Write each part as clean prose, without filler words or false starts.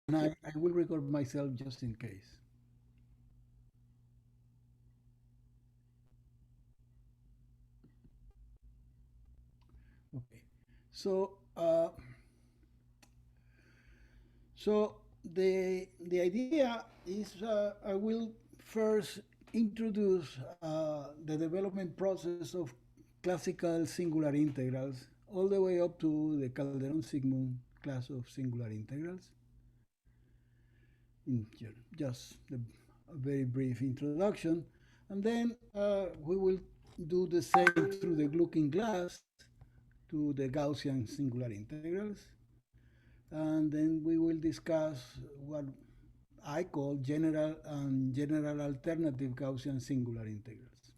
and I will record myself just in case. Okay. So, so the idea is I will first introduce the development process of classical singular integrals all the way up to the Calderon-Sigmund class of singular integrals. In just a very brief introduction, and then we will do the same through the looking glass to the Gaussian singular integrals, and then we will discuss what I call general and general alternative Gaussian singular integrals.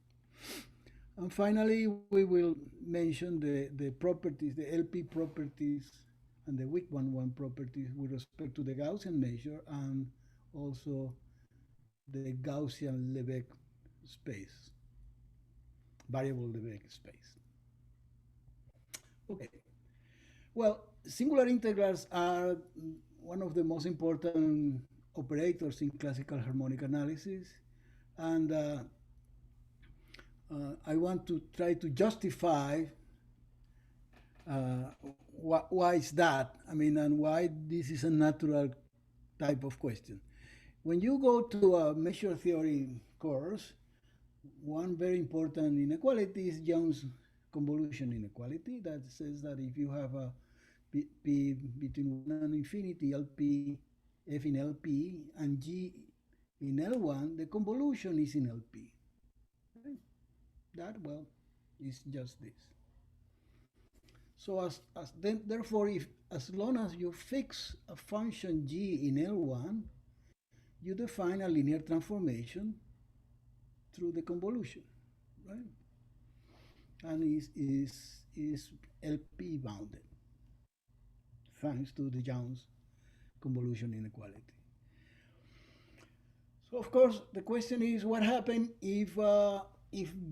And finally, we will mention the properties, the LP properties, and the weak one properties with respect to the Gaussian measure and also the Gaussian Lebesgue space, variable Lebesgue space. Okay. Well, singular integrals are one of the most important operators in classical harmonic analysis, and I want to try to justify uh, why is that? I mean, and why this is a natural type of question. When you go to a measure theory course, one very important inequality is Young's convolution inequality that says that if you have a P between 1 and infinity, LP, F in LP, and G in L1, the convolution is in LP. Right? That, well, is just this. So therefore, if as long as you fix a function G in L1, you define a linear transformation through the convolution, right? And is LP bounded thanks to the Young's convolution inequality. So of course the question is what happens if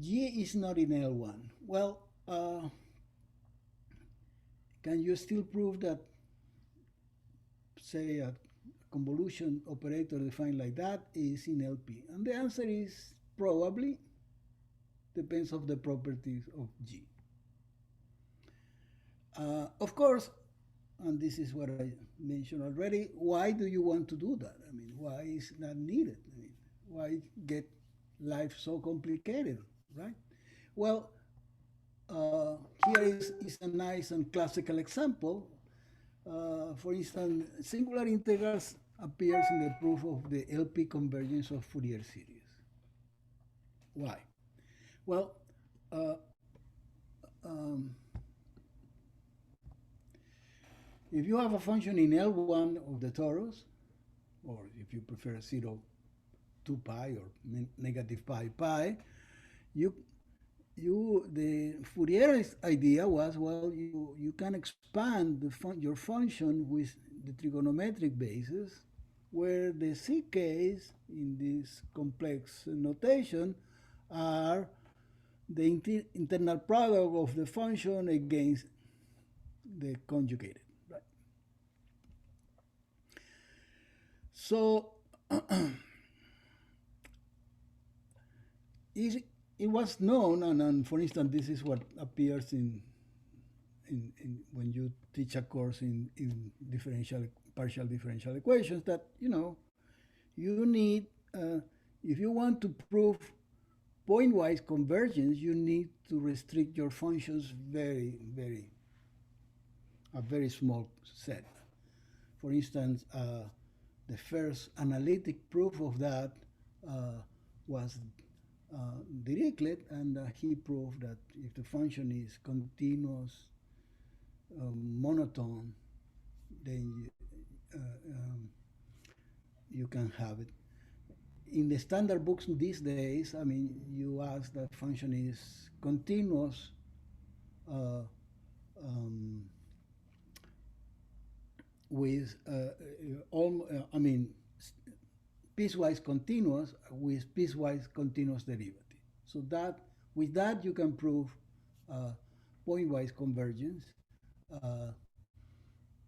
G is not in L1? Well, can you still prove that, say, a convolution operator defined like that is in LP? And the answer is probably, depends of the properties of G. Of course, and this is what I mentioned already, why do you want to do that? I mean, why is that needed? I mean, why get life so complicated, right? Well, here is a nice and classical example. For instance, singular integrals appears in the proof of the LP convergence of Fourier series. Why? Well, uh, um, if you have a function in L1 of the torus, or if you prefer 0, 2 pi or negative pi pi, you the Fourier idea was, well, you can expand your function with the trigonometric basis, where the ck's in this complex notation are the internal product of the function against the conjugated. Right? So it was known, and for instance, this is what appears in when you teach a course in partial differential equations, that you need if you want to prove pointwise convergence, you need to restrict your functions a very small set. For instance, the first analytic proof of that was Dirichlet, and he proved that if the function is continuous, monotone, then you can have it. In the standard books these days, I mean, you ask that function is continuous with I mean, piecewise continuous with piecewise continuous derivative. So that with that you can prove pointwise convergence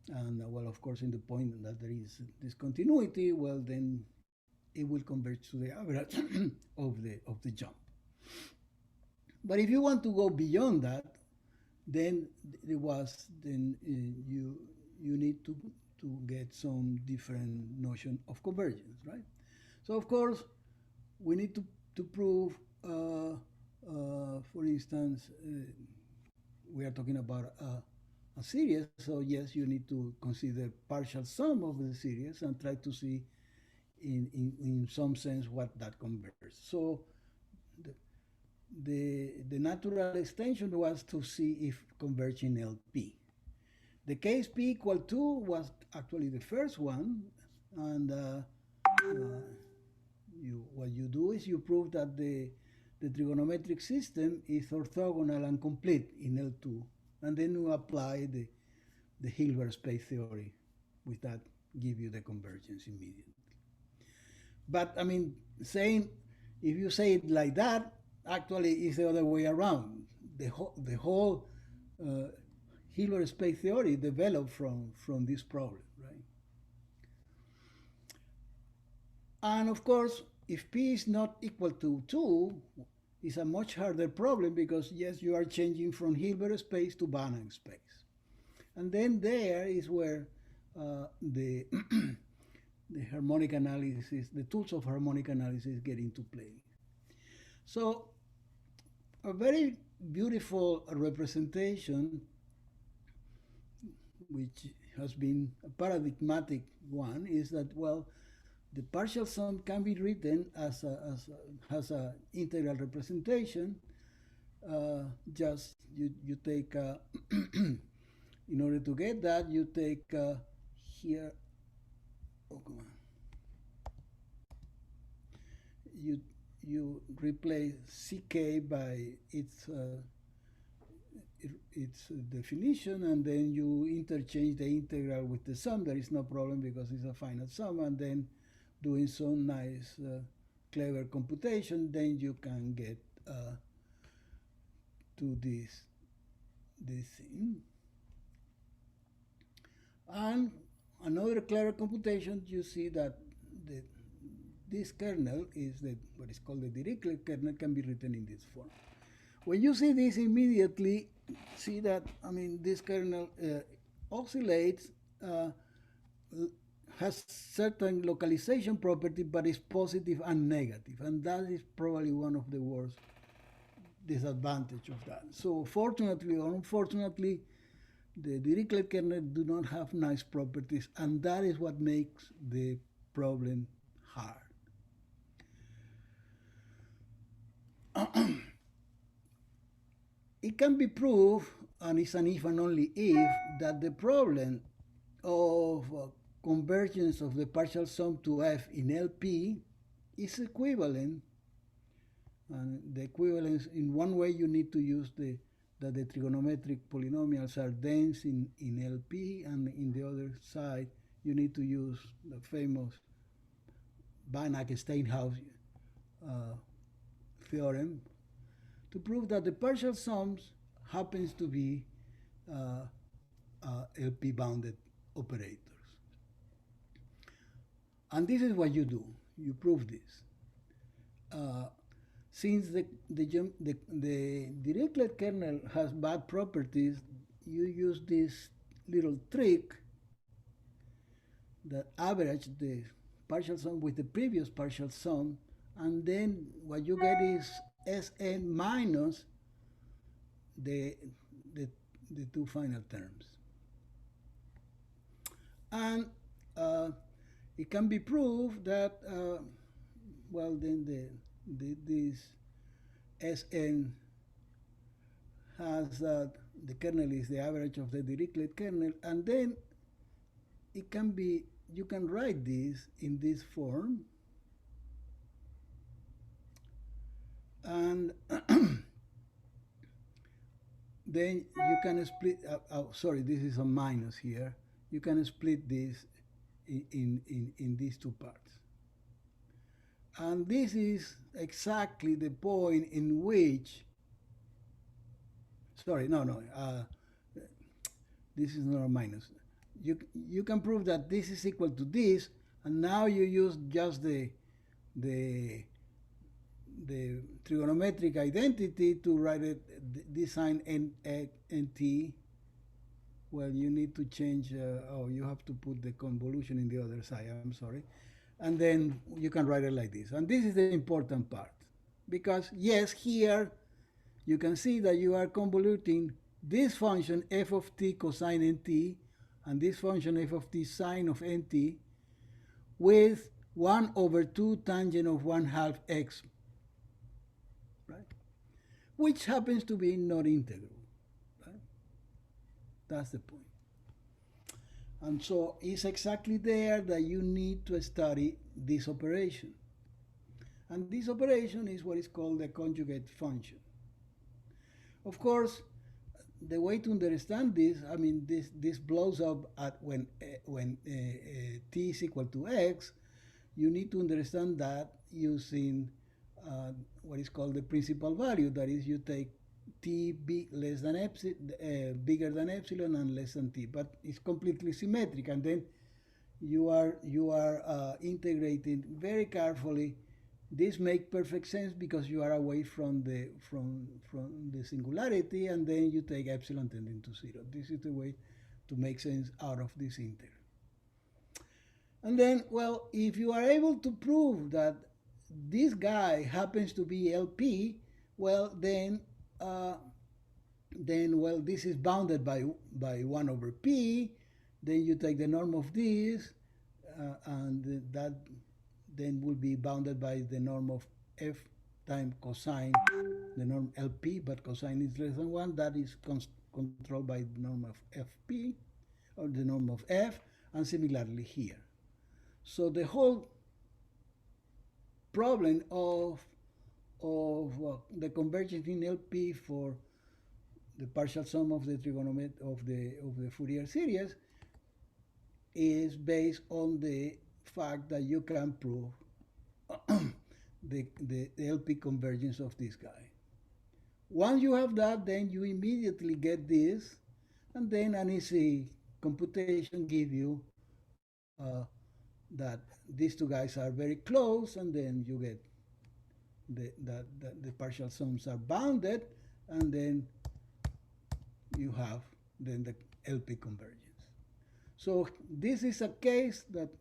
And well, of course, in the point that there is discontinuity, well, then it will converge to the average of the jump. But if you want to go beyond that, then you need to get some different notion of convergence, right? So of course we need to prove, for instance, we are talking about a series, so yes, you need to consider partial sum of the series and try to see in some sense what that converges. So the natural extension was to see if converging LP. The case P equal 2 was actually the first one, and what you do is you prove that the trigonometric system is orthogonal and complete in L2, and then you apply the Hilbert space theory, with that give you the convergence immediately. But I mean, if you say it like that, actually it's the other way around. The whole Hilbert space theory developed from this problem, right? And of course, if P is not equal to 2, it's a much harder problem because, yes, you are changing from Hilbert space to Banach space. And then there is where the harmonic analysis, the tools of harmonic analysis get into play. So a very beautiful representation, which has been a paradigmatic one, is that, well, the partial sum can be written as an integral representation. Just you take, in order to get that, you take here, oh, come on. You replace CK by its definition, and then you interchange the integral with the sum. There is no problem because it's a finite sum, and then doing some nice, clever computation, then you can get to this thing. And another clever computation, you see that this kernel is what is called the Dirichlet kernel, can be written in this form. When you see this immediately, see that, I mean, this kernel oscillates, has certain localization property, but is positive and negative, and that is probably one of the worst disadvantage of that. So fortunately or unfortunately, the Dirichlet kernel do not have nice properties, and that is what makes the problem hard. It can be proved, and it's an if and only if, that the problem of convergence of the partial sum to F in LP is equivalent. And the equivalence, in one way, you need to use that the trigonometric polynomials are dense in LP, and in the other side, you need to use the famous Banach-Steinhaus theorem to prove that the partial sums happens to be LP-bounded operators. And this is what you do. You prove this. Since the Dirichlet kernel has bad properties, you use this little trick that average the partial sum with the previous partial sum, and then what you get is Sn minus the two final terms. And it can be proved that, well, then this Sn has that the kernel is the average of the Dirichlet kernel, and then it can be, you can write this in this form, and then you can split, sorry, this is a minus here, you can split this in these two parts. And this is exactly the point in which, sorry, no, this is not a minus. you can prove that this is equal to this, and now you use just the the trigonometric identity to write it this sign nt. Well, you need to change. Oh, you have to put the convolution in the other side. I'm sorry, and then you can write it like this. And this is the important part, because yes, here you can see that you are convoluting this function f of t cosine nt and this function f of t sine of nt with 1 over 2 tangent of 1/2 x, right? Which happens to be not integral, right? That's the point. And so it's exactly there that you need to study this operation. And this operation is what is called the conjugate function. Of course, the way to understand this, I mean, this blows up at when t is equal to x. You need to understand that using what is called the principal value. That is, you take t less than epsilon, bigger than epsilon, and less than t. But it's completely symmetric, and then you are integrating very carefully. This makes perfect sense because you are away from the singularity, and then you take epsilon tending to 0. This is the way to make sense out of this integral. And then, well, if you are able to prove that this guy happens to be LP, well, then well, this is bounded by 1 over p. Then you take the norm of this, and that then will be bounded by the norm of f times cosine, the norm LP, but cosine is less than 1. That is controlled by the norm of FP, or the norm of f, and similarly here. So the whole problem of the convergence in LP for the partial sum of the trigonometry of the Fourier series is based on the fact that you can prove the LP convergence of this guy. Once you have that, then you immediately get this, and then an easy computation give you that these two guys are very close, and then you get the partial sums are bounded, and then you have then the LP convergence. So this is a case that,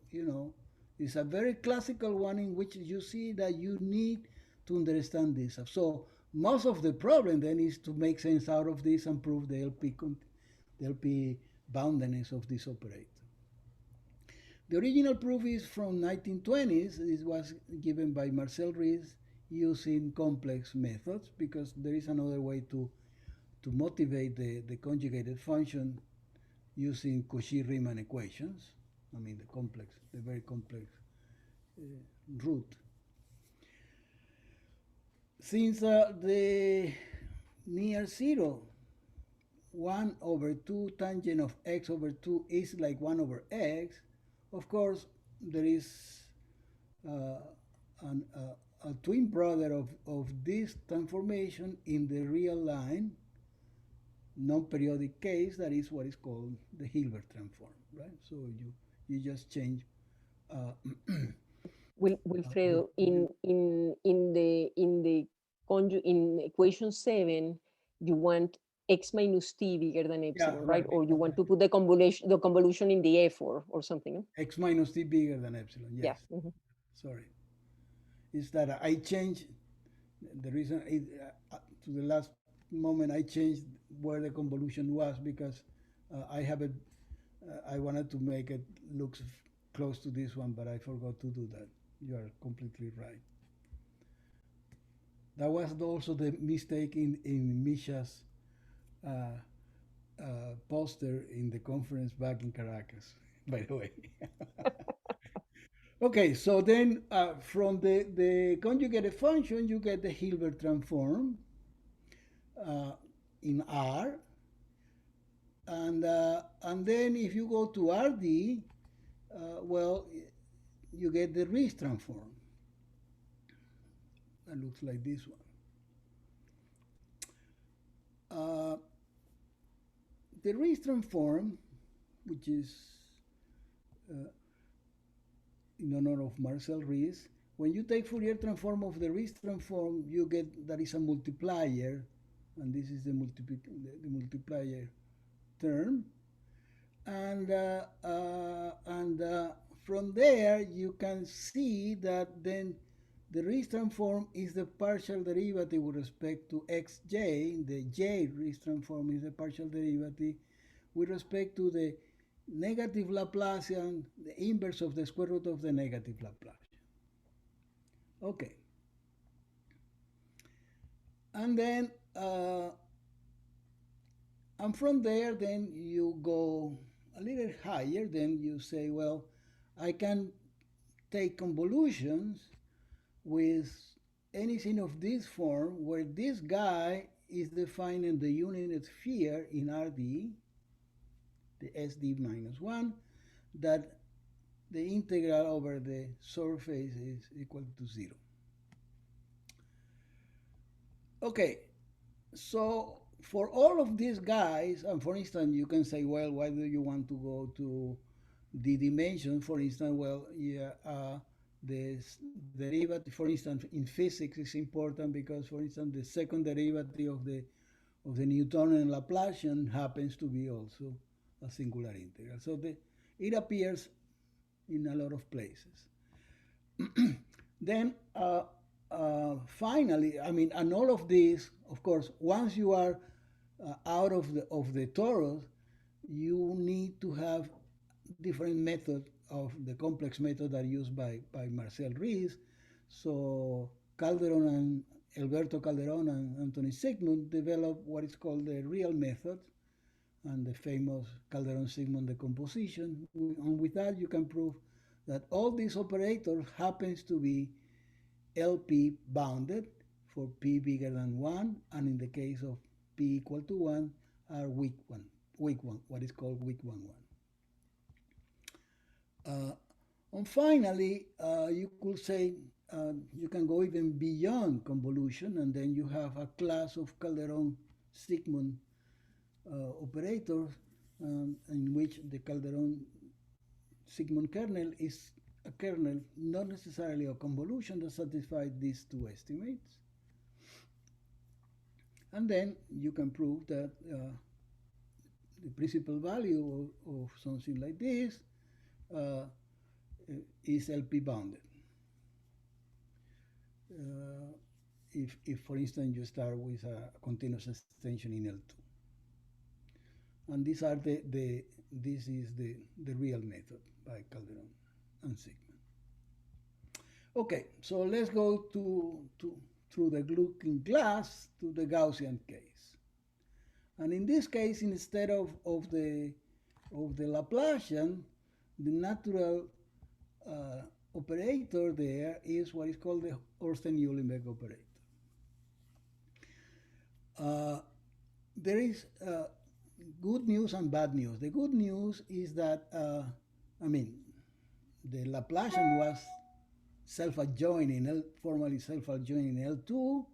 is a very classical one in which you see that you need to understand this. So most of the problem then is to make sense out of this and prove the LP boundedness of this operator. The original proof is from 1920s. It was given by Marcel Ries using complex methods, because there is another way to motivate the conjugated function using Cauchy-Riemann equations. I mean, the very complex root. Since the near 0, 1 over 2 tangent of x over 2 is like 1 over x, of course, there is a twin brother of this transformation in the real line, non-periodic case, that is what is called the Hilbert transform, right? So you just change. Wilfredo, in equation 7, you want x minus t bigger than epsilon, right? Or you want to put the convolution in the f or something. X minus t bigger than epsilon, yes. Yeah. Mm-hmm. Sorry. Is that I changed the reason to the last moment I changed where the convolution was, because I have it. I wanted to make it look close to this one, but I forgot to do that. You are completely right. That was also the mistake in Misha's poster in the conference back in Caracas, by the way. Okay, so then from the conjugated function, you get the Hilbert transform in R. And then if you go to RD, well, you get the Ries transform. That looks like this one. The Ries transform, which is in honor of Marcel Ries. When you take Fourier transform of the Ries transform, you get that is a multiplier, and this is the multiplier term. And from there you can see that then the Ries transform is the partial derivative with respect to xj. The j Ries transform is the partial derivative with respect to the negative Laplacian, the inverse of the square root of the negative Laplacian. Okay. And then, and from there, then you go a little higher. Then you say, well, I can take convolutions with anything of this form where this guy is defining the unit sphere in RD, the SD minus 1, that the integral over the surface is equal to 0. Okay, so for all of these guys, and for instance, you can say, well, why do you want to go to the dimension? For instance, well, yeah, this derivative, for instance, in physics is important because, for instance, the second derivative of the Newtonian Laplacian happens to be also a singular integral. So it appears in a lot of places. Then finally, I mean, and all of this, of course, once you are out of the torus, you need to have different methods of the complex method that are used by Marcel Ries. So Calderon and Alberto Calderon and Anthony Sigmund developed what is called the real method, and the famous Calderon-Sigmund decomposition. And with that, you can prove that all these operators happens to be LP bounded for P bigger than 1, and in the case of P equal to 1, are weak 1, what is called weak 1, 1. And finally, you could say you can go even beyond convolution, and then you have a class of Calderon-Sigmund operators in which the Calderon-Sigmund kernel is a kernel, not necessarily a convolution, that satisfies these two estimates. And then you can prove that the principal value of something like this is LP bounded. If, for instance, you start with a continuous extension in L2. And these are this is the real method by Calderon and Sigmund. Okay, so let's go through the looking glass to the Gaussian case. And in this case, instead of the Laplacian, the natural operator there is what is called the Ornstein-Uhlenbeck operator. There is good news and bad news. The good news is that, I mean, the Laplacian was self-adjoining, formally self-adjoining L2,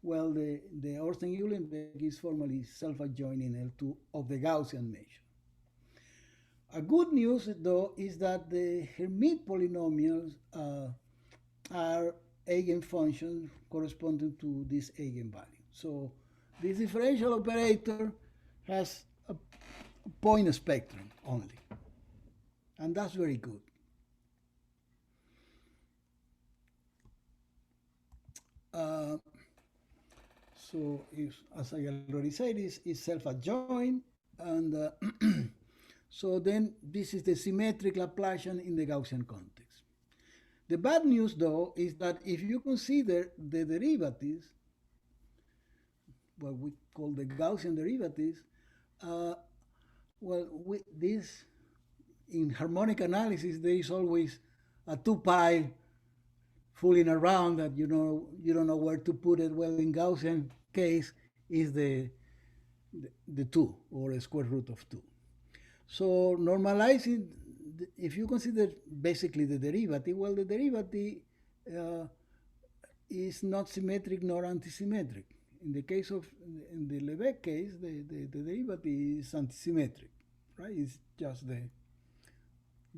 well, the Ornstein-Uhlenbeck is formally self-adjoining L2 of the Gaussian measure. A good news, though, is that the Hermite polynomials are eigenfunctions corresponding to this eigenvalue. So this differential operator has a point spectrum only, and that's very good. So, as I already said, is self-adjoint, and so then this is the symmetric Laplacian in the Gaussian context. The bad news, though, is that if you consider the derivatives, what we call the Gaussian derivatives, well, this in harmonic analysis there is always a 2 pi fooling around that you don't know where to put it. Well, in Gaussian case is the 2 or a square root of 2. So normalizing, if you consider basically the derivative, well, the derivative is not symmetric nor antisymmetric. In the case of, in the Lebesgue case, the derivative is antisymmetric, right? It's just the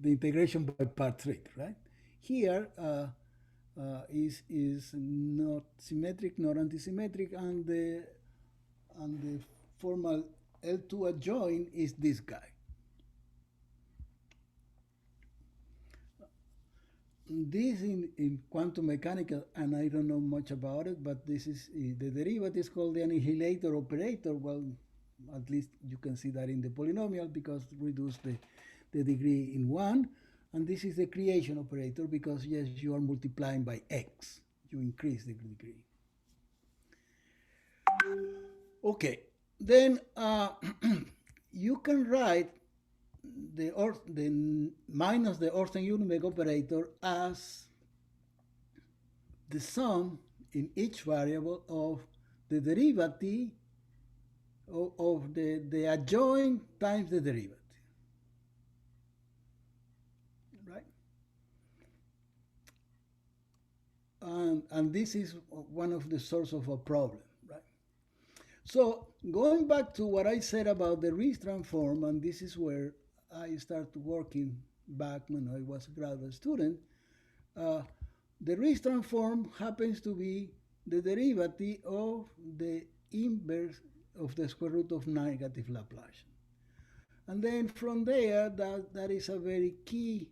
integration by part trick, right? Here is not symmetric nor antisymmetric, and the formal L2 adjoint is this guy. This in quantum mechanics, and I don't know much about it, but this is the derivative is called the annihilator operator. Well, at least you can see that in the polynomial because reduce the degree in 1. And this is the creation operator because, yes, you are multiplying by x. You increase the degree. Okay, then you can write the minus the Orten-Uhlenbeck operator as the sum in each variable of the derivative of the adjoint times the derivative, right? And this is one of the source of a problem, right? So going back to what I said about the Riesz transform, and this is where I started working back when I was a graduate student, the Riesz transform happens to be the derivative of the inverse of the square root of negative Laplacian. And then from there, that is a very key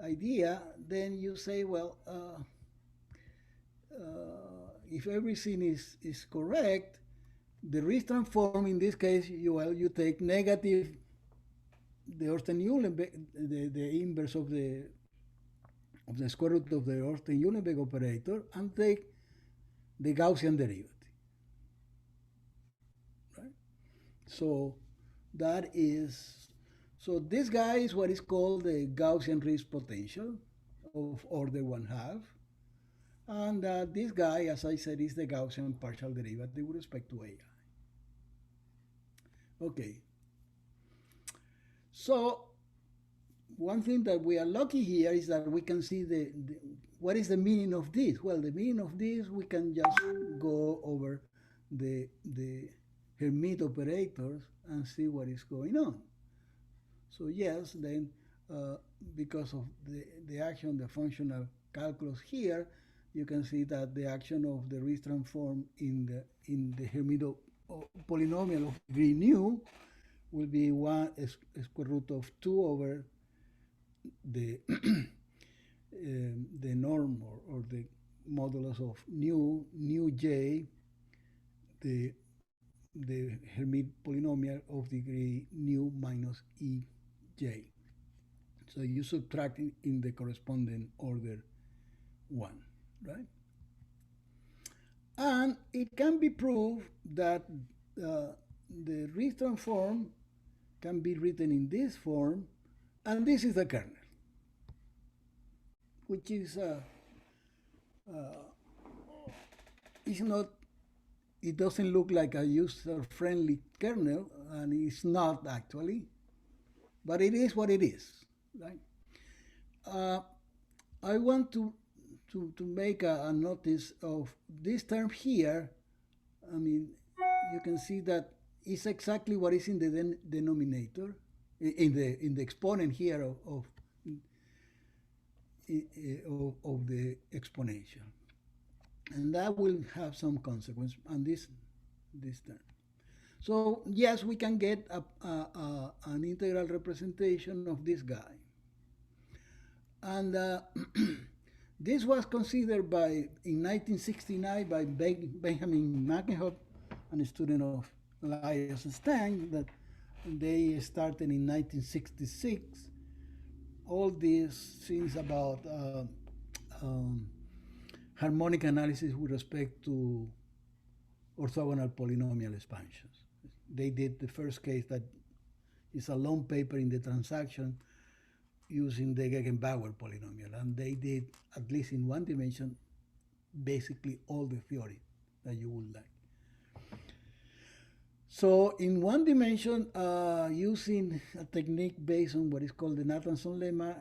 idea. Then you say, well, if everything is correct, the Riesz transform in this case, you take negative the Orten-Uhlenbeck, the inverse of the square root of the Orten-Uhlenbeck operator, and take the Gaussian derivative. Right? So that is, so this guy is what is called the Gaussian Riesz potential of order 1/2. And this guy, as I said, is the Gaussian partial derivative with respect to AI. Okay. So one thing that we are lucky here is that we can see what is the meaning of this. Well, the meaning of this, we can just go over the Hermite operators and see what is going on. So yes, then because of the action of the functional calculus here, you can see that the action of the Riesz transform in the Hermite polynomial of degree nu will be 1 square root of 2 over the the norm or the modulus of nu j, the Hermite polynomial of degree nu minus ej. So you subtract in the corresponding order 1, right? And it can be proved that the Riesz transform can be written in this form, and this is the kernel, which is not, it doesn't look like a user-friendly kernel, and it's not actually, but it is what it is, right? I want to make a notice of this term here. I mean, you can see that it's exactly what is in the denominator, in the exponent here of the exponential, and that will have some consequence on this term. So yes, we can get an integral representation of this guy, and this was considered in 1969 by Benjamin Mackenhoff, a student of Elias Stang, that they started in 1966. All these things about harmonic analysis with respect to orthogonal polynomial expansions. They did the first case that is a long paper in the transaction using the Gegenbauer polynomial, and they did, at least in one dimension, basically all the theory that you would like. So in one dimension, using a technique based on what is called the Nathanson lemma,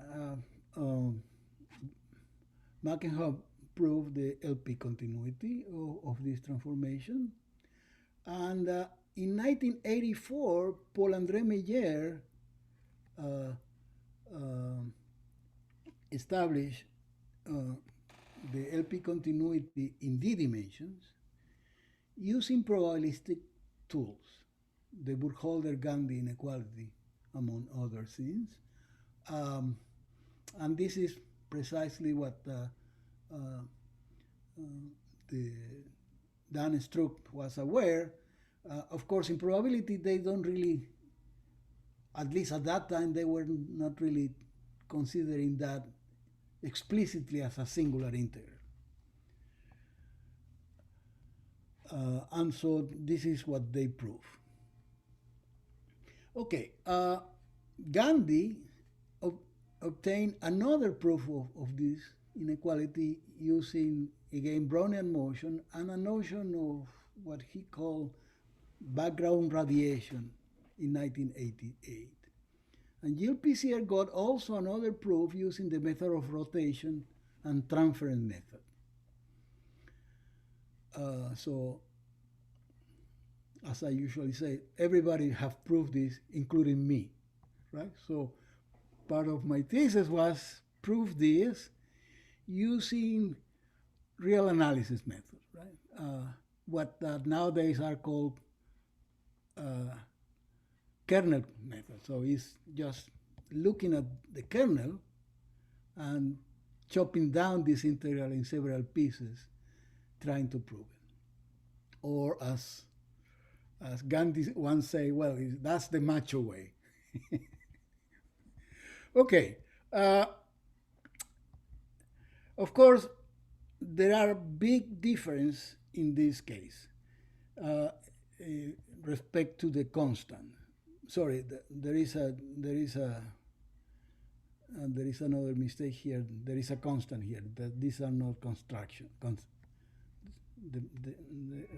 Mackenhoff proved the LP continuity of this transformation. And in 1984, Paul-André Meyer uh, um establish the LP continuity in D dimensions using probabilistic tools, the Burkholder-Gandhi inequality, among other things. Um, and this is precisely what the Dan Struck was aware. Of course, in probability, they don't really, at least at that time, they were not really considering that explicitly as a singular integral. And so this is what they prove. Okay, Gandhi obtained another proof of this inequality using, again, Brownian motion and a notion of what he called background radiation in 1988. And Gilles Pissier got also another proof using the method of rotation and transference method. So, as I usually say, everybody have proved this, including me, right? So, part of my thesis was prove this using real analysis methods, right? What nowadays are called kernel method. So it's just looking at the kernel and chopping down this integral in several pieces, trying to prove it. Or as Gandhi once said, well, that's the macho way. Okay. Of course, there are big difference in this case respect to the constant. Sorry, there is another mistake here. There is a constant here. That these are not construction.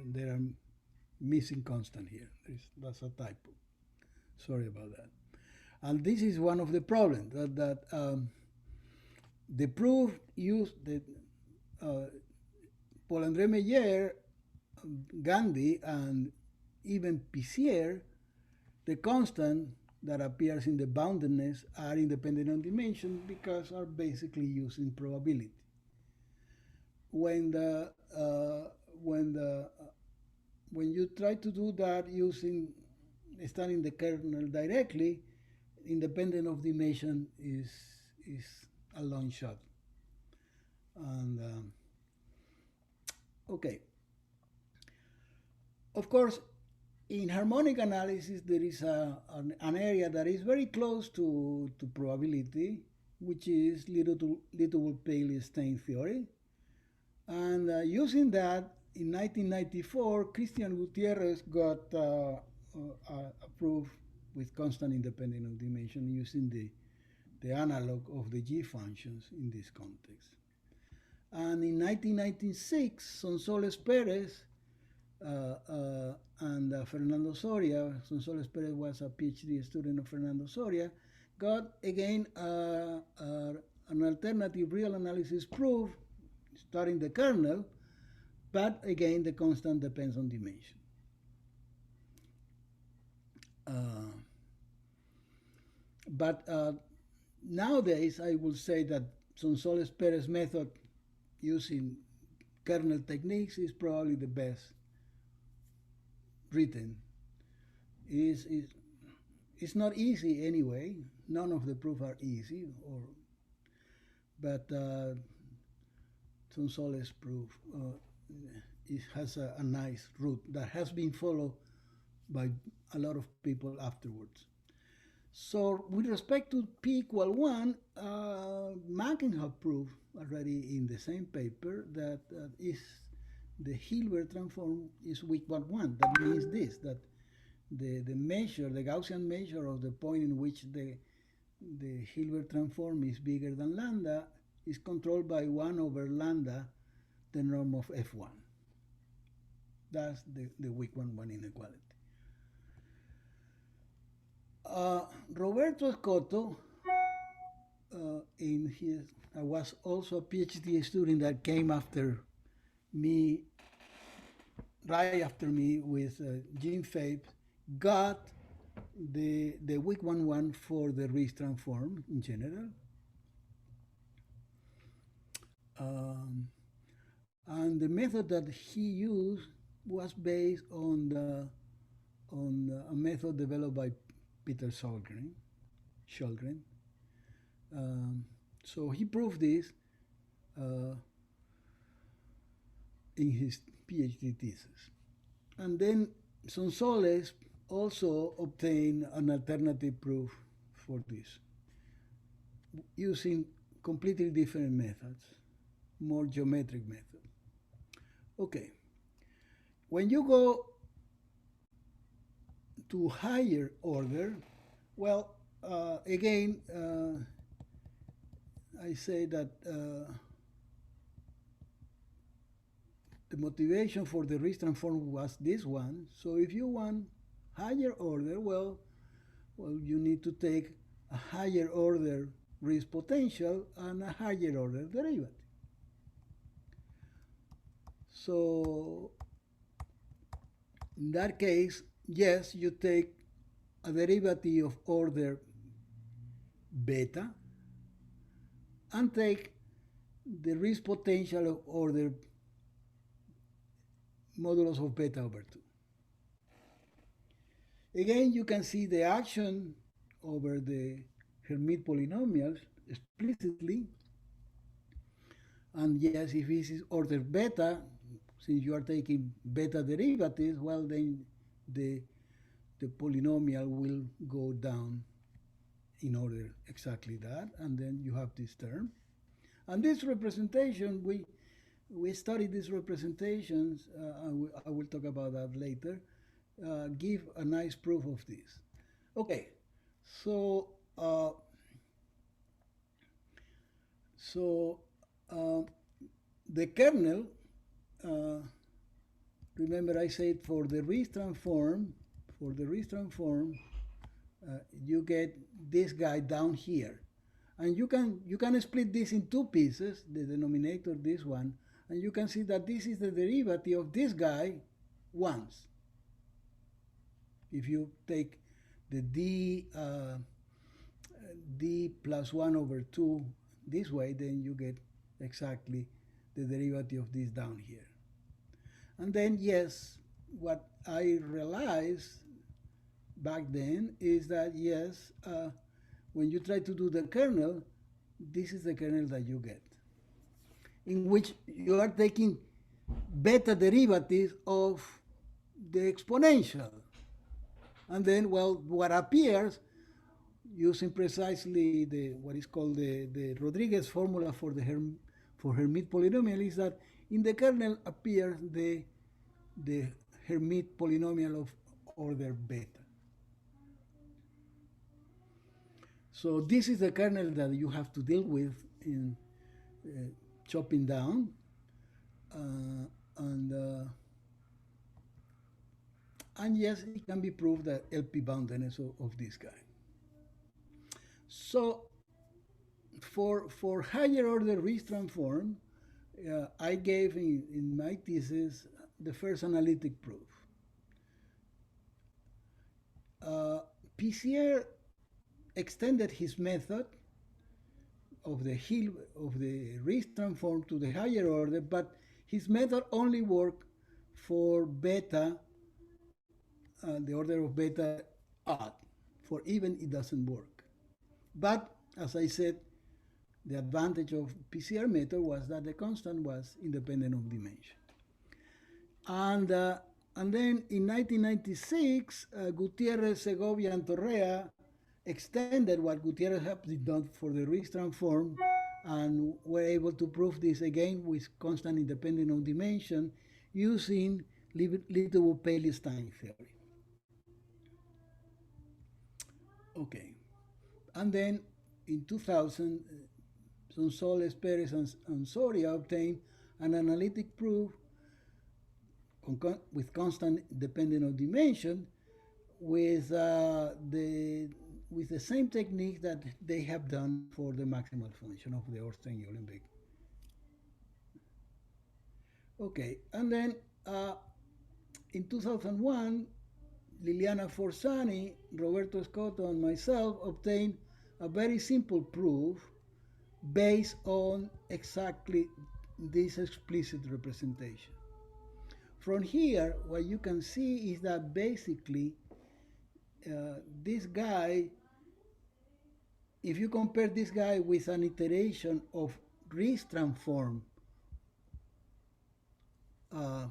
There are missing constant here. That's a typo. Sorry about that. And this is one of the problems that the proof used the Paul-André Meyer, Gandhi, and even Pissier, the constant that appears in the boundedness are independent of dimension because are basically using probability. When you try to do that using studying the kernel directly, independent of dimension is a long shot. And okay, of course, in harmonic analysis, there is an area that is very close to probability, which is Littlewood-Paley-Stein theory. And using that, in 1994, Christian Gutierrez got a proof with constant independent of dimension using the analog of the G functions in this context. And in 1996, Sonsoles Perez and Fernando Soria, Sonsoles Perez was a PhD student of Fernando Soria, got again an alternative real analysis proof starting the kernel, but again the constant depends on dimension. But nowadays I will say that Sonsoles Perez method using kernel techniques is probably the best written. It's not easy anyway. None of the proofs are easy, but Sonsoles proof it has a nice route that has been followed by a lot of people afterwards. So with respect to p equal 1, Mackenhop proved already in the same paper that is the Hilbert transform is weak 1. That means this, that the measure, the Gaussian measure of the point in which the Hilbert transform is bigger than lambda is controlled by 1 over lambda, the norm of F1. That's the weak 1 inequality. Roberto Escoto, was also a PhD student that came after me, right after me with Jim Fabe, got the weak one for the Riesz transform in general. Um, and the method that he used was based on a method developed by Peter Shulgren. Um, so he proved this uh, in his PhD thesis. And then Sonsoles also obtained an alternative proof for this using completely different methods, more geometric method. Okay, when you go to higher order, well, again, I say that the motivation for the Riesz transform was this one. So if you want higher order, well, you need to take a higher order Riesz potential and a higher order derivative. So in that case, yes, you take a derivative of order beta and take the Riesz potential of order modulus of beta over 2. Again, you can see the action over the Hermite polynomials explicitly. And yes, if this is order beta, since you are taking beta derivatives, well, then the polynomial will go down in order exactly that, and then you have this term. And this representation, we studied these representations, I will talk about that later, give a nice proof of this. Okay, so the kernel, remember I said for the Riesz transform, you get this guy down here. And you can split this in two pieces, the denominator, this one, and you can see that this is the derivative of this guy once. If you take the d plus 1 over 2 this way, then you get exactly the derivative of this down here. And then, yes, what I realized back then is that, yes, when you try to do the kernel, this is the kernel that you get, in which you are taking beta derivatives of the exponential. And then, well, what appears, using precisely what is called the Rodriguez formula for Hermite polynomial, is that in the kernel appears the Hermite polynomial of order beta. So this is the kernel that you have to deal with in chopping down, and yes, it can be proved that LP boundedness of this guy. So for higher order Riesz transform, I gave in my thesis the first analytic proof. PCR extended his method of the Riesz transform to the higher order, but his method only worked for beta, the order of beta odd. For even, it doesn't work. But as I said, the advantage of PCR method was that the constant was independent of dimension. And then in 1996, Gutierrez, Segovia, and Torrea extended what Gutierrez had done for the Riesz transform, and were able to prove this again with constant independent of dimension using Littlewood-Paley-Stein theory. Okay, and then in 2000, Sonsoles, Perez, and Soria obtained an analytic proof with constant dependent of dimension with the same technique that they have done for the maximal function of the Ornstein-Uhlenbeck. Okay, and then in 2001, Liliana Forzani, Roberto Scotto, and myself obtained a very simple proof based on exactly this explicit representation. From here, what you can see is that basically this guy, if you compare this guy with an iteration of Riesz transform, uh,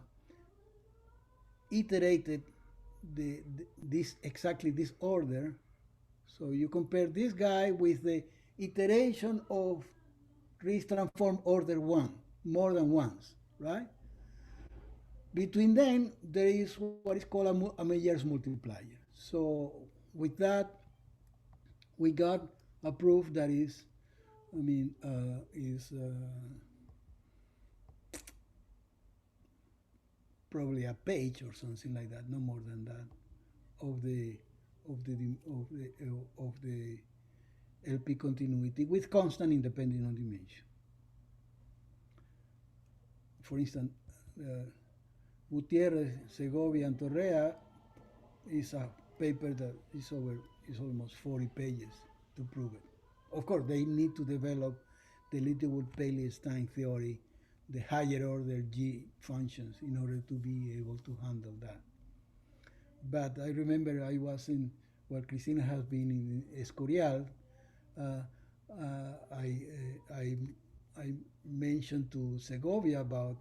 iterated this exactly this order. So you compare this guy with the iteration of Riesz transform order one more than once, right? Between them, there is what is called a Meyer's multiplier. So with that, we got a proof that is, probably a page or something like that, no more than that, of the of the LP continuity with constant independent on dimension. For instance, Gutierrez, Segovia, and Torrea is a paper that is almost 40 pages to prove it. Of course, they need to develop the Littlewood-Paley-Stein theory, the higher order G functions, in order to be able to handle that. But I remember I was in, well, Cristina has been in Escorial. Uh, I mentioned to Segovia about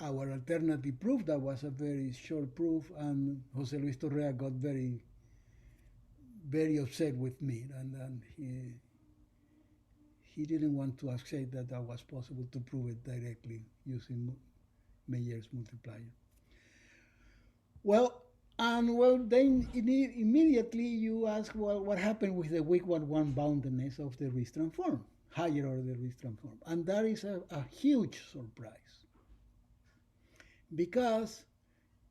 our alternative proof that was a very short proof, and Jose Luis Torrea got very upset with me, and he didn't want to accept that that was possible to prove it directly using Meyer's multiplier. Well, then immediately you ask, well, what happened with the weak one boundedness of the Riesz transform, higher order Riesz transform? And that is a huge surprise. Because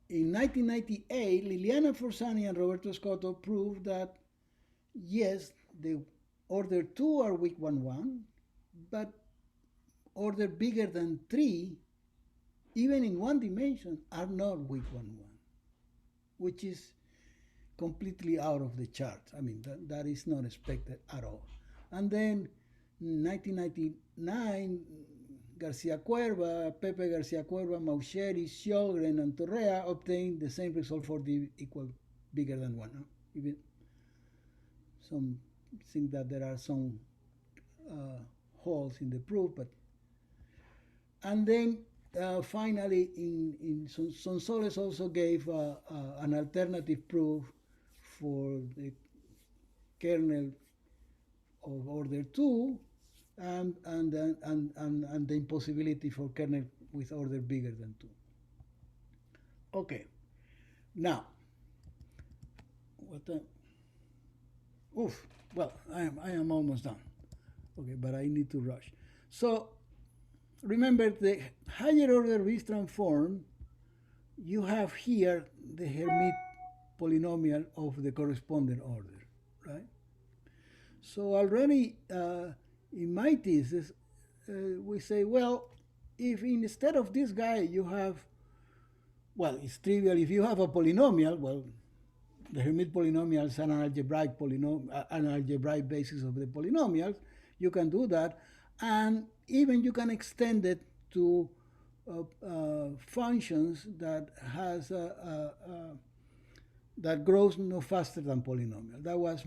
in 1998, Liliana Forzani and Roberto Scotto proved that, yes, the order 2 are weak 1, but order bigger than 3, even in one dimension, are not weak 1, which is completely out of the chart. I mean, that is not expected at all. And then in 1999, Garcia Cuerva, Pepe Garcia Cuerva, Maucheri, Sjogren, and Torrea obtained the same result for D equal bigger than 1. Even some think that there are some holes in the proof, but and then finally, in Sonsoles also gave an alternative proof for the kernel of order 2, and the impossibility for kernel with order bigger than 2. Okay, now, well, I am almost done. Okay, but I need to rush. So remember, the higher order Riesz transform, you have here the Hermite polynomial of the corresponding order, right? So already in my thesis, we say, well, if instead of this guy you have, well, it's trivial. If you have a polynomial, well, the Hermite polynomial is an algebraic basis of the polynomials. You can do that, and even you can extend it to functions that has that grows no faster than polynomial. That was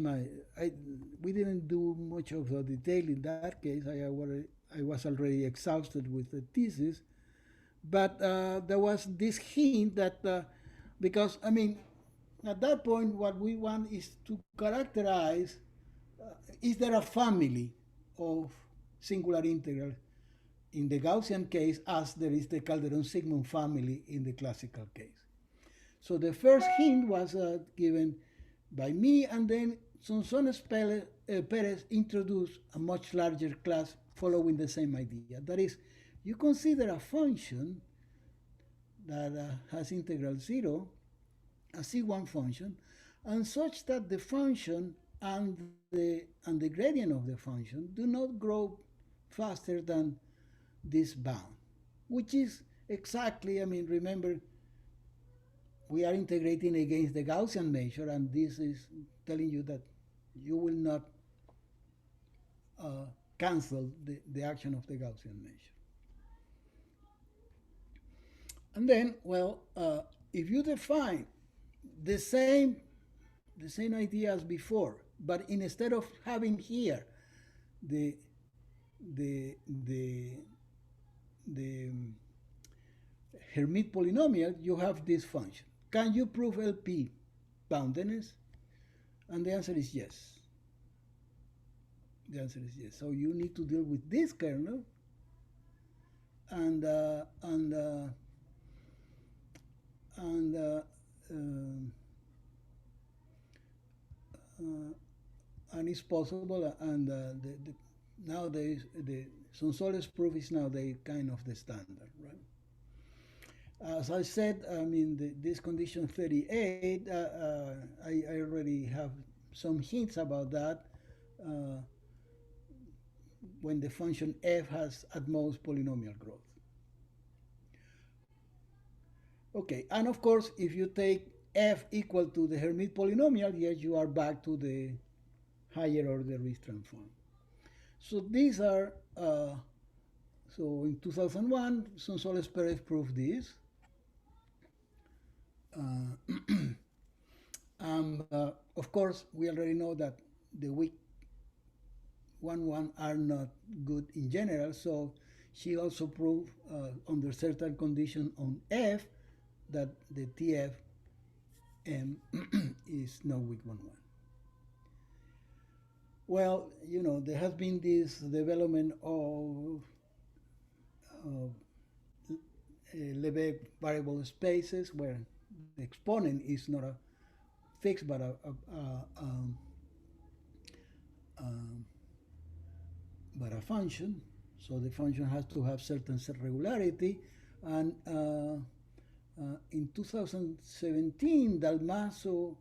we didn't do much of the detail in that case. I was already exhausted with the thesis, but there was this hint that because I mean, at that point, what we want is to characterize: is there a family of singular integrals in the Gaussian case, as there is the Calderon-Sigmund family in the classical case? So the first hint was given by me, and then Sonsones Perez introduced a much larger class following the same idea. That is, you consider a function that has integral 0, a C1 function, and such that the function and the gradient of the function do not grow faster than this bound, which is exactly, I mean, remember, we are integrating against the Gaussian measure, and this is telling you that you will not cancel the action of the Gaussian measure. And then, well, if you define the same idea as before, but instead of having here the the the the Hermite polynomial, you have this function. Can you prove LP boundedness? And the answer is yes. The answer is yes. So you need to deal with this kernel and it's possible. And nowadays the Sonsoles proof is now the kind of the standard, right? As I said, I mean, this condition 38, I already have some hints about that when the function f has at most polynomial growth. Okay, and of course, if you take f equal to the Hermite polynomial, yes, you are back to the higher order Ristrand form. So these are, so in 2001, Sonsoles Perez proved this. Of course, we already know that the weak 1-1 are not good in general, so she also proved under certain condition on F that the TF is not weak 1-1. Well, you know, there has been this development of Lebesgue variable spaces where the exponent is not a fixed but a function. So the function has to have certain regularity. And in 2017, Stefania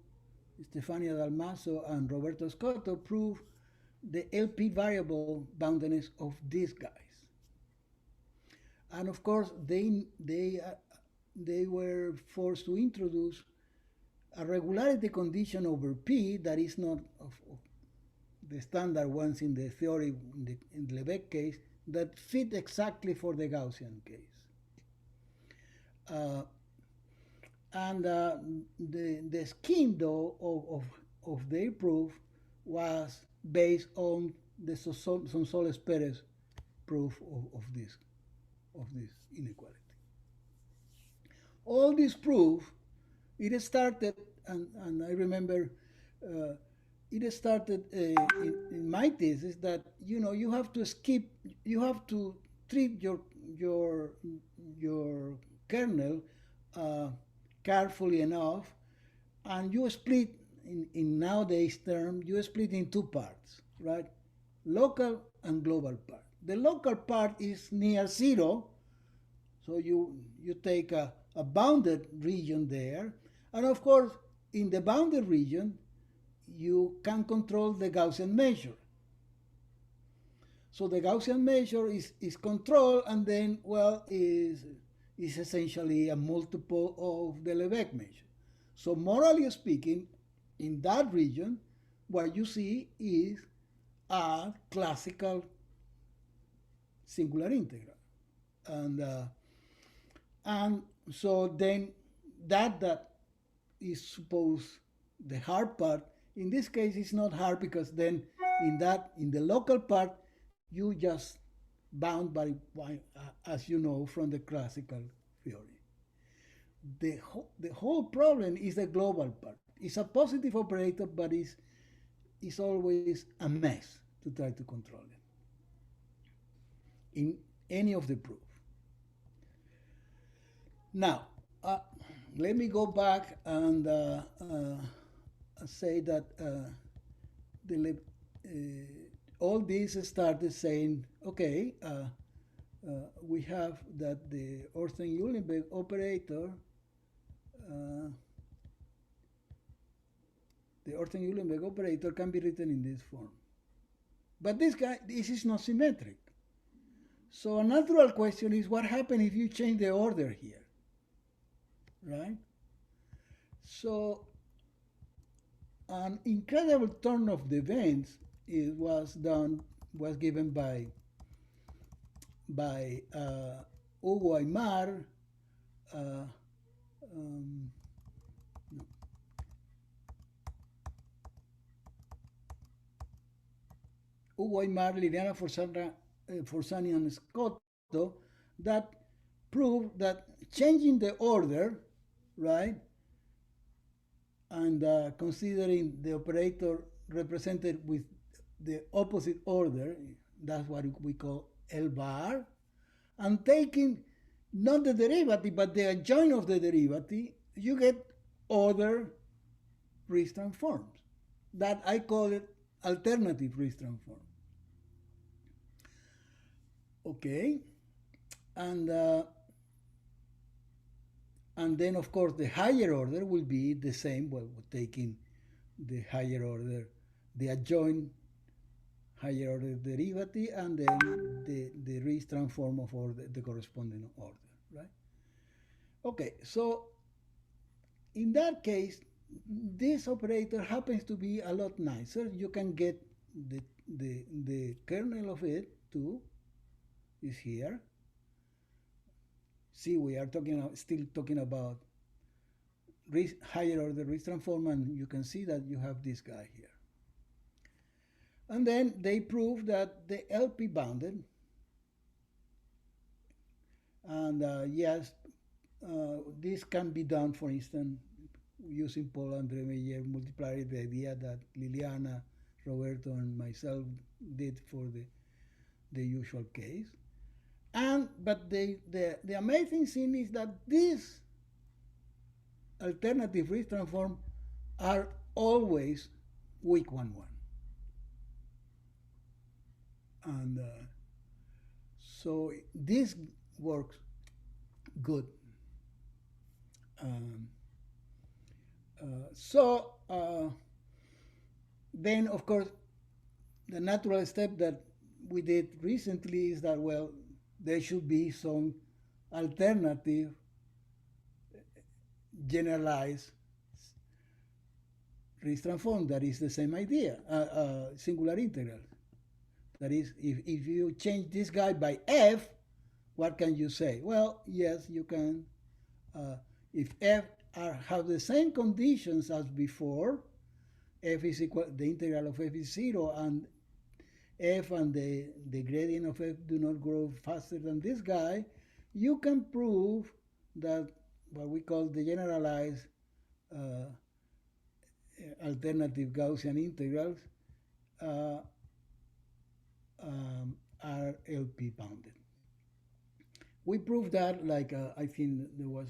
Dalmaso and Roberto Scotto proved the LP variable boundedness of these guys. And of course, they were forced to introduce a regularity condition over P that is not of the standard ones in the theory, in the Lebesgue case, that fit exactly for the Gaussian case. The scheme, though, of their proof was based on the Sonsoles Perez proof of this inequality. All this proof, it started, and I remember it started in my thesis that, you know, you have to treat your kernel carefully enough, and you split in nowadays term, you split in two parts, right? Local and global part. The local part is near zero, so you take a bounded region there, and of course in the bounded region you can control the Gaussian measure. So the Gaussian measure is controlled, and then, well, is essentially a multiple of the Lebesgue measure. So morally speaking, in that region, what you see is a classical singular integral. And so then that is supposed the hard part. In this case, it's not hard, because then in the local part, you just bound by as you know from the classical theory. The whole problem is the global part. It's a positive operator, but it's always a mess to try to control it in any of the proof. Now, let me go back and say that all this started saying, okay, we have that the Ornstein-Uhlenbeck operator, can be written in this form. But this is not symmetric. So a natural question is, what happens if you change the order here, right? So an incredible turn of the events was given by Hugo Aymar, uh, um, Hugo Aymar, Liliana Forzani, and Scotto, that proved that changing the order, right, and considering the operator represented with the opposite order, that's what we call L bar, and taking not the derivative but the adjoint of the derivative, you get other Riesz transforms. That I call it alternative Riesz transform. Okay, and uh, and then of course the higher order will be the same. Well, taking the higher order, the adjoint higher order derivative, and then the Riesz transform of order, the corresponding order, right? Okay, so in that case, this operator happens to be a lot nicer. You can get the kernel of it too, is here. See, we are still talking about higher order Riesz transform, and you can see that you have this guy here. And then they prove that the LP bounded, and yes, this can be done, for instance, using Paul Andre Meyer multiplier, the idea that Liliana, Roberto, and myself did for the usual case. But the amazing thing is that these alternative Riesz transform are always weak 1-1. And so this works good. Then, of course, the natural step that we did recently is that, well, there should be some alternative generalized Riesz transform that is the same idea, singular integral. That is, if you change this guy by f, what can you say? Well, yes, you can. If f have the same conditions as before, f is equal, the integral of f is 0, and f and the gradient of f do not grow faster than this guy, you can prove that what we call the generalized alternative Gaussian integrals are LP bounded. We proved that, like I think there was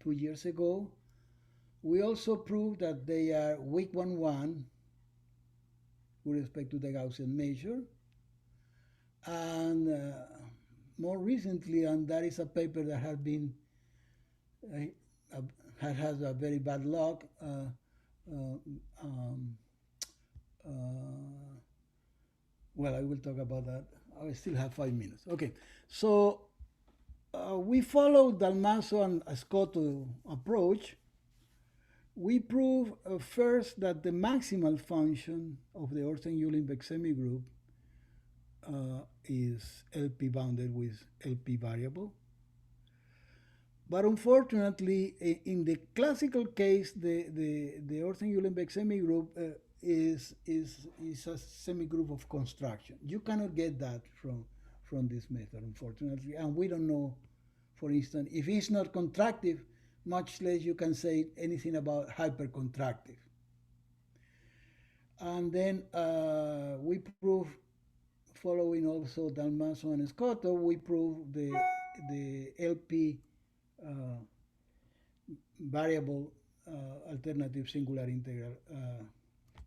2 years ago. We also proved that they are weak 1-1 with respect to the Gaussian measure. And more recently, and that is a paper that has been has a very bad luck. Well, I will talk about that. I still have 5 minutes. Okay, so we follow Dalmaso and Scotto approach. We prove first that the maximal function of the Orsen-Uhlenbeck semigroup is LP bounded with LP variable. But unfortunately, in the classical case, the Orsen-Uhlenbeck semigroup is a semigroup of construction. You cannot get that from this method, unfortunately, and we don't know, for instance, if it's not contractive, much less you can say anything about hypercontractive. And then we prove, following also Dalmaso and Scotto, we prove the LP variable alternative singular integral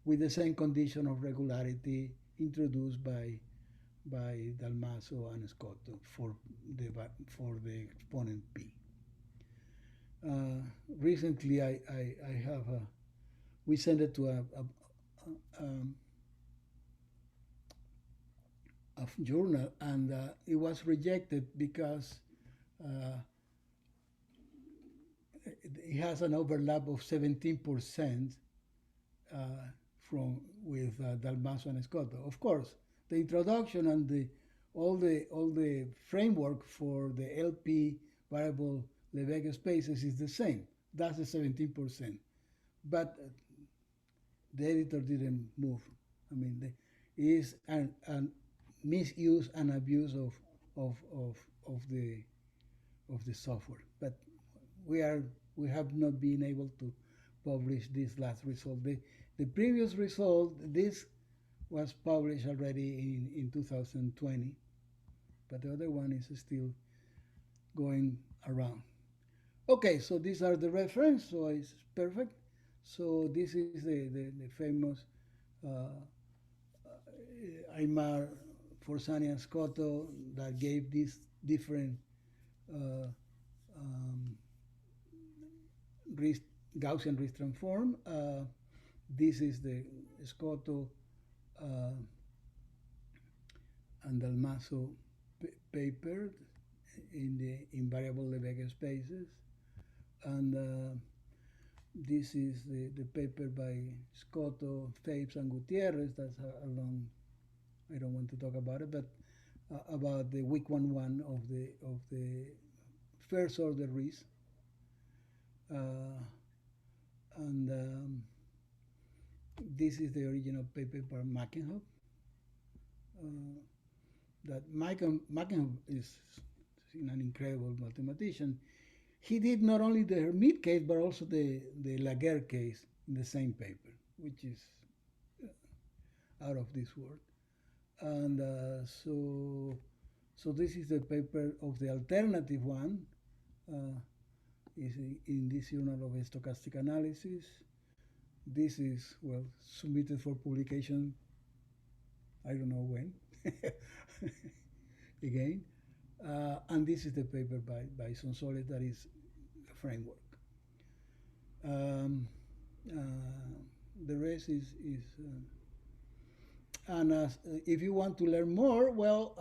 with the same condition of regularity introduced by Dalmaso and Scotto for the exponent P. Recently, I have we sent it to a journal, and it was rejected because it has an overlap of 17% with Dalmaso and Scotto. Of course, the introduction and all the framework for the LP variable Lebesgue spaces is the same. That's the 17%. But the editor didn't move. I mean, it is an misuse and abuse of, of, of the of the software. But we have not been able to publish this last result. The previous result, this was published already in 2020, but the other one is still going around. Okay, so these are the reference, so it's perfect. So this is the famous Aymar, Forsani, and Scotto that gave this different uh, um, Gaussian transform. This is the Scotto and Dalmaso paper in the invariable Lebesgue spaces, and this is the paper by Scotto, Fapes, and Gutierrez. That's a long. I don't want to talk about it, but about the weak 1-1 of the first order RIS, and this is the original paper by Mackenhoff. That Mackenhoff is an incredible mathematician. He did not only the Hermite case, but also the Laguerre case in the same paper, which is out of this world. And so this is the paper of the alternative one, is in this Journal of Stochastic Analysis. This is, well, submitted for publication, I don't know when, again. And this is the paper by Sonsoles that is a framework. The rest is and if you want to learn more, well,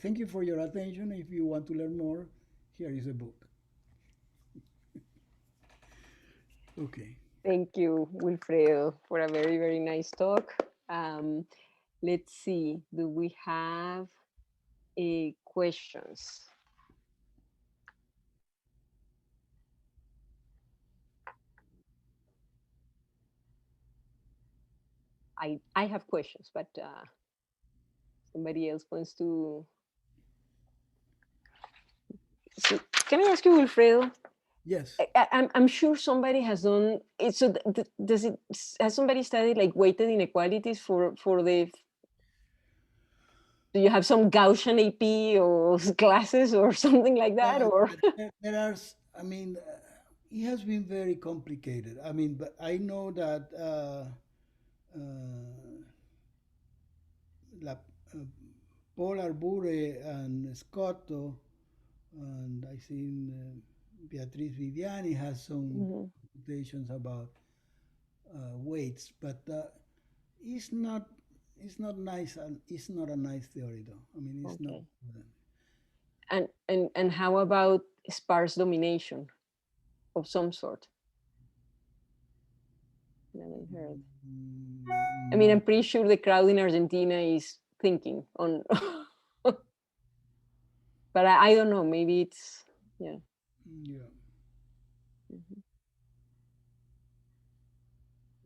thank you for your attention. If you want to learn more, here is a book. Okay. Thank you, Wilfredo, for a very, very nice talk. Let's see, do we have questions? I have questions, but somebody else wants to. So, can I ask you, Wilfredo? Yes. I'm sure somebody has done it. So does it? Has somebody studied like weighted inequalities for the? Do you have some Gaussian AP or classes or something like that, or? There are. I mean, it has been very complicated. I mean, but I know that Paul Arbure and Scotto, and I think Beatriz Viviani has some computations about weights, but it's not nice, and it's not a nice theory though. I mean, it's not. And how about sparse domination of some sort? Never heard. I mean, I'm pretty sure the crowd in Argentina is thinking on, but I don't know. Maybe it's yeah.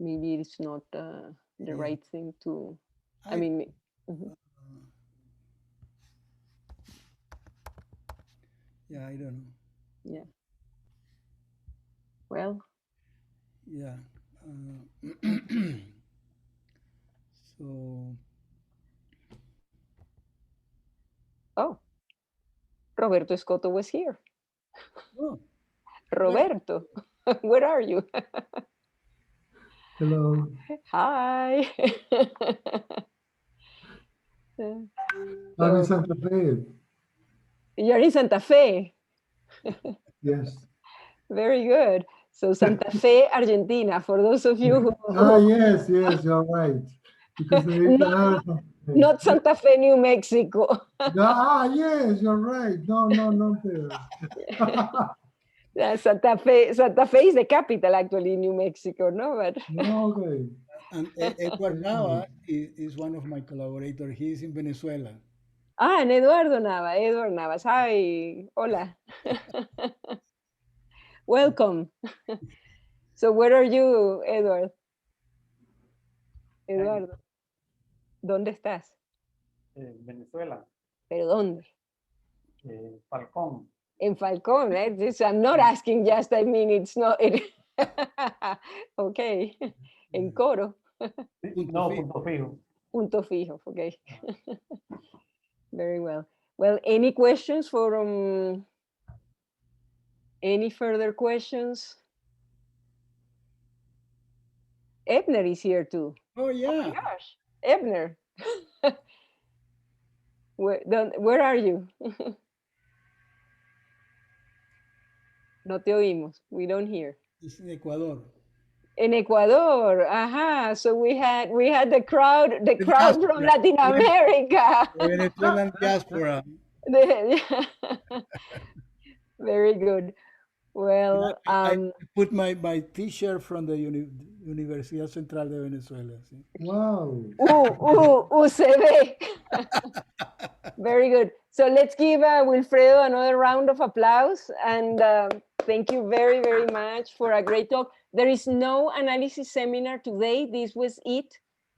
Maybe it's not the right thing to. I mean. Yeah, I don't know. Yeah. Well. Yeah. So. Oh, Roberto Scotto was here. Oh. Roberto, where are you? Hello. Hi. I'm in Santa Fe. You're in Santa Fe. Yes. Very good. So Santa Fe, Argentina, for those of you who... Yes, you're right. Because not Santa Fe, New Mexico. Yes, you're right. No, not there. Santa Fe is the capital, actually, in New Mexico, no? But No, okay. And Edward Nava is one of my collaborators. He's in Venezuela. and Eduardo Navas. Hi, hola. Welcome. So where are you, Edward? Eduardo, ¿dónde estás? Venezuela, ¿Pero dónde? Falcón. En Falcón, eh? I'm not asking just, I mean, it's not, okay. En Coro. No, punto fijo. Punto fijo, okay. Very well. Well, any questions for, any further questions? Ebner is here too. Oh, yeah. Oh my gosh, Ebner. Where are you? No te oímos. We don't hear. It's in Ecuador. In Ecuador, so we had the crowd from Latin America. Venezuelan diaspora. Very good. Well, I put my T-shirt from the Universidad Central de Venezuela. ¿Sí? Wow. UCB. Very good. So let's give Wilfredo another round of applause, and thank you very, very much for a great talk. There is no analysis seminar today. This was it.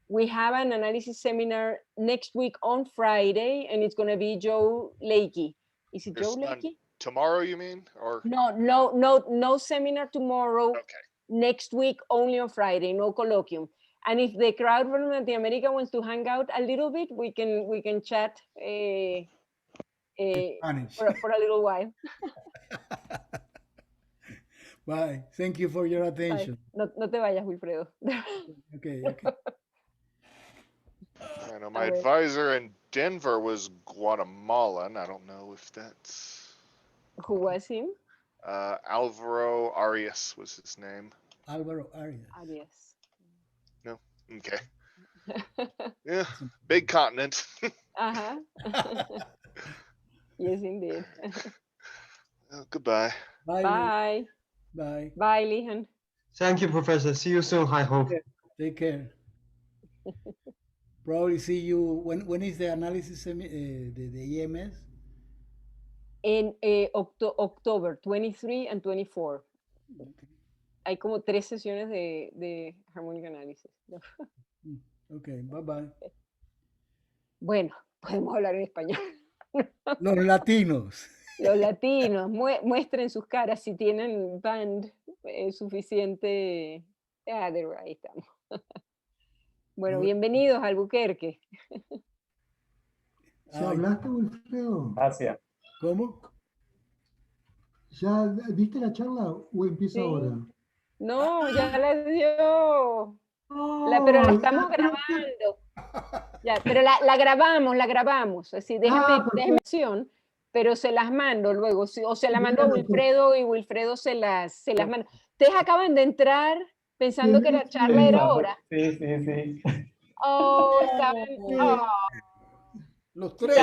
We have an analysis seminar next week on Friday, and it's going to be Joe Lakey. Is it Joe Lakey? Tomorrow, you mean? Or No seminar tomorrow. okay. Next week, only on Friday, no colloquium. And if the crowd from Latin America wants to hang out a little bit, we can chat for a little while. Bye. Thank you for your attention. No te vayas, Wilfredo. Okay. I know my advisor in Denver was Guatemalan. I don't know if that's. Who was him? Alvaro Arias was his name. Alvaro Arias. Arias. No? Okay. Yeah, big continent. Yes, indeed. Well, goodbye. Bye. Bye. Bye, Lihan. Thank you, Professor. See you soon, I hope. Take care. Probably see you. When is the analysis, the EMS? In October 23 and 24. Okay. Hay como 3 sesiones de Harmonic Analysis. Ok, bye. Bueno, podemos hablar en español. Los latinos. Los latinos, muestren sus caras si tienen band suficiente. Ahí estamos. Bueno, bienvenidos a Albuquerque. ¿Se hablaste, Wilfredo? Gracias. ¿Cómo? ¿Ya diste la charla o empieza ahora? No, ya la dio. Pero la estamos grabando. Ya, pero la grabamos. Así, déjame opción, pero se las mando luego. O se la mando a Wilfredo y Wilfredo se las manda. Ustedes acaban de entrar pensando que la charla era ahora. Sí. Oh, Los tres.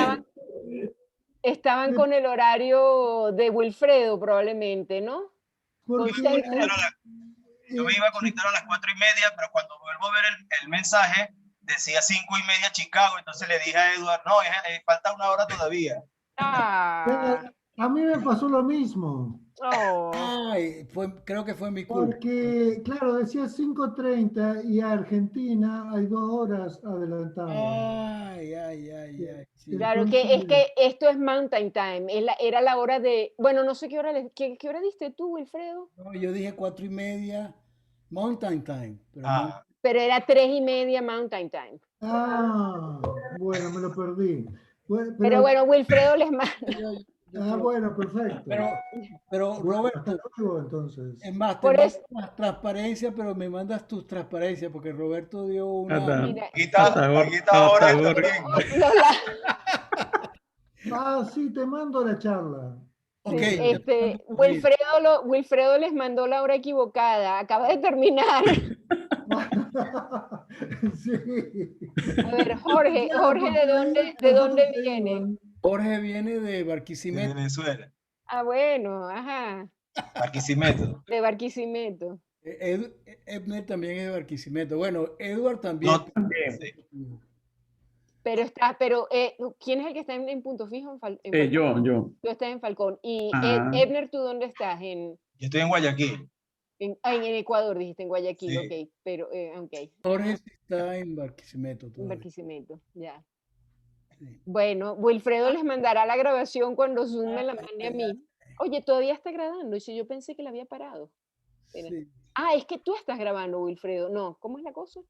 Estaban con el horario de Wilfredo, probablemente, ¿no? Yo me iba a conectar a las 4:30, pero cuando vuelvo a ver el mensaje, decía 5:30 Chicago, entonces le dije a Eduardo, no, falta 1 hora todavía. A mí me pasó lo mismo. Ay, creo que fue mi culpa. Porque, claro, decía 5:30 y a Argentina hay 2 horas adelantadas. Ay. Sí. Claro, es que esto es Mountain Time, era la hora de, bueno, no sé qué hora, ¿qué hora diste tú, Wilfredo? No, yo dije 4:30 Mountain Time. Pero era 3:30 Mountain Time. Bueno, me lo perdí. Pero bueno, Wilfredo les manda. Bueno, perfecto. Pero Roberto, entonces. es más, te mandas más transparencia, pero me mandas tus transparencias, porque Roberto dio una... Sí, te mando la charla. Okay. Wilfredo les mandó la hora equivocada, acaba de terminar. Sí. A ver, Jorge, ¿de dónde viene? Jorge viene de Barquisimeto. De Venezuela. Bueno, ajá. Barquisimeto. De Barquisimeto. Ebner también es de Barquisimeto. Bueno, Edward también. No, También. sí. Pero ¿quién es el que está en punto fijo en Falcón? Yo. Tú estás en Falcón. Y Ajá. Ebner, ¿tú dónde estás? Yo estoy en Guayaquil. En Ecuador, dijiste, en Guayaquil, Sí. ok. Pero, ok. Jorge sí está en Barquisimeto En todavía. Barquisimeto, ya. Sí. Bueno, Wilfredo les mandará la grabación cuando Zoom me la mande a mí. Oye, todavía está grabando. Y si yo pensé que la había parado. Espera. Sí. Ah, es que tú estás grabando, Wilfredo. No, ¿cómo es la cosa?